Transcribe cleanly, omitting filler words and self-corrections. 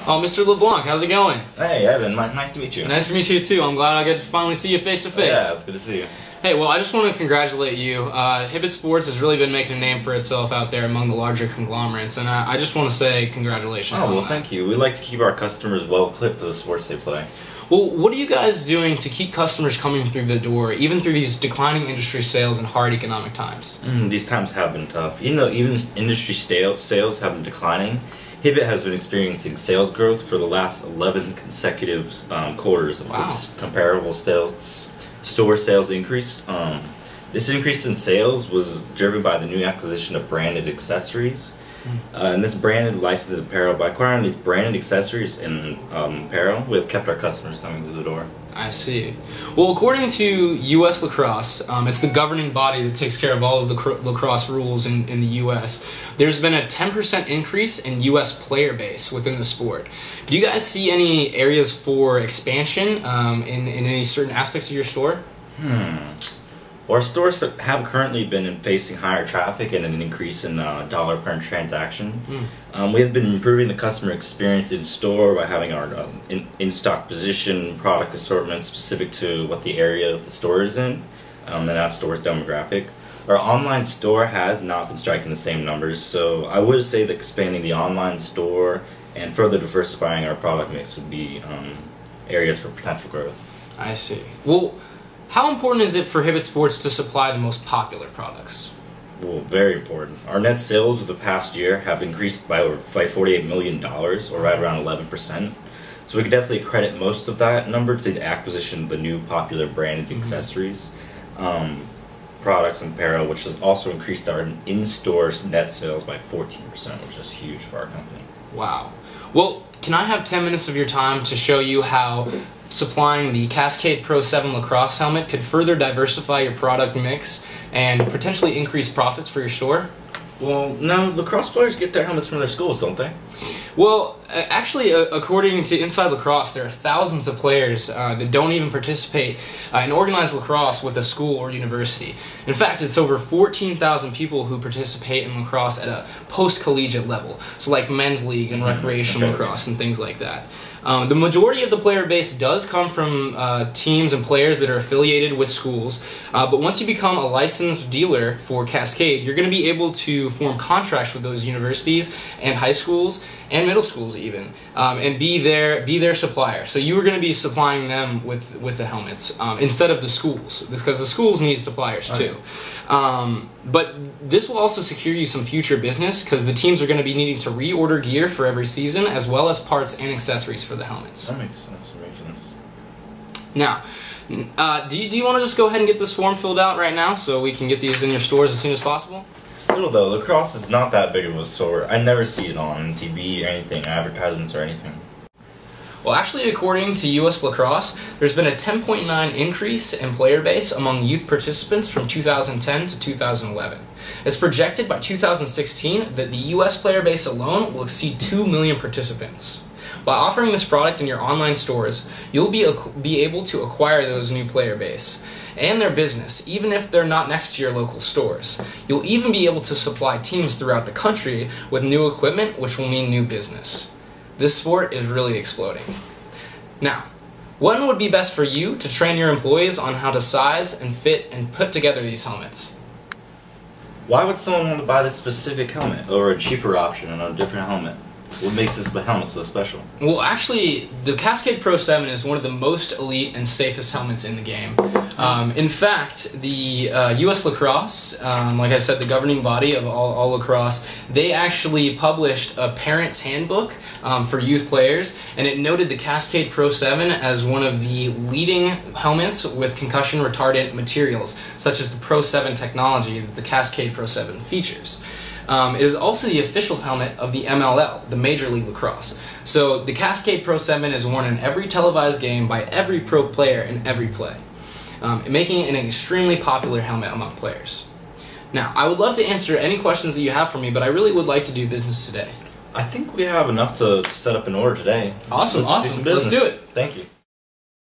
Oh, Mr. LeBlanc, how's it going? Hey, Evan, nice to meet you. Nice to meet you too. I'm glad I get to finally see you face to face. Yeah, it's good to see you. Hey, well, I just want to congratulate you. Hibbett Sports has really been making a name for itself out there among the larger conglomerates, and I just want to say congratulations. Oh, well, thank you. We like to keep our customers well equipped for the sports they play. Well, what are you guys doing to keep customers coming through the door, even through these declining industry sales and hard economic times? These times have been tough. Even though industry sales have been declining, Hibbett has been experiencing sales growth for the last 11 consecutive quarters of comparable store sales increase. This increase in sales was driven by the new acquisition of branded accessories. And this branded licensed apparel, by acquiring these branded accessories and apparel, we have kept our customers coming through the door. I see. Well, according to U.S. Lacrosse, it's the governing body that takes care of all of the lacrosse rules in the U.S., there's been a 10% increase in U.S. player base within the sport. Do you guys see any areas for expansion in any certain aspects of your store? Well, our stores have currently been facing higher traffic and an increase in dollar per transaction. We have been improving the customer experience in store by having our in-stock position, product assortment specific to what the area of the store is in, and that store's demographic. Our online store has not been striking the same numbers, so I would say that expanding the online store and further diversifying our product mix would be areas for potential growth. I see. Well, how important is it for Hibbett Sports to supply the most popular products? Well, very important. Our net sales of the past year have increased by $48 million, or right around 11%. So we could definitely credit most of that number to the acquisition of the new popular branded accessories, products, and apparel, which has also increased our in-store net sales by 14%, which is huge for our company. Wow. Well, can I have 10 minutes of your time to show you how supplying the Cascade Pro 7 lacrosse helmet could further diversify your product mix and potentially increase profits for your store? Well, no, lacrosse players get their helmets from their schools, don't they? Well, actually, according to Inside Lacrosse, there are thousands of players that don't even participate in organized lacrosse with a school or university. In fact, it's over 14,000 people who participate in lacrosse at a post-collegiate level, so like men's league and recreational lacrosse and things like that. The majority of the player base does come from teams and players that are affiliated with schools, but once you become a licensed dealer for Cascade, you're going to be able to form contracts with those universities and high schools and middle schools even, and be their supplier. So you are going to be supplying them with the helmets instead of the schools, because the schools need suppliers too. But this will also secure you some future business, because the teams are going to be needing to reorder gear for every season, as well as parts and accessories for the helmets. That makes sense. That makes sense. Now, do you want to just go ahead and get this form filled out right now so we can get these in your stores as soon as possible? Still though, lacrosse is not that big of a sport. I never see it on TV or anything, advertisements or anything. Well, actually, according to U.S. Lacrosse, there's been a 10.9 increase in player base among youth participants from 2010 to 2011. It's projected by 2016 that the U.S. player base alone will exceed 2 million participants. By offering this product in your online stores, you'll be able to acquire those new player base and their business, even if they're not next to your local stores. You'll even be able to supply teams throughout the country with new equipment, which will mean new business. This sport is really exploding. Now, when would be best for you to train your employees on how to size and fit and put together these helmets? Why would someone want to buy this specific helmet over a cheaper option on a different helmet? What makes this helmet so special? Well, actually, the Cascade Pro 7 is one of the most elite and safest helmets in the game. In fact, the U.S. Lacrosse, like I said, the governing body of all lacrosse, they actually published a parent's handbook for youth players, and it noted the Cascade Pro 7 as one of the leading helmets with concussion retardant materials, such as the Pro 7 technology that the Cascade Pro 7 features. It is also the official helmet of the MLL, the Major League Lacrosse. So the Cascade Pro 7 is worn in every televised game by every pro player in every play, making it an extremely popular helmet among players. Now, I would love to answer any questions that you have for me, but I really would like to do business today. I think we have enough to set up an order today. Awesome. Let's do it. Thank you.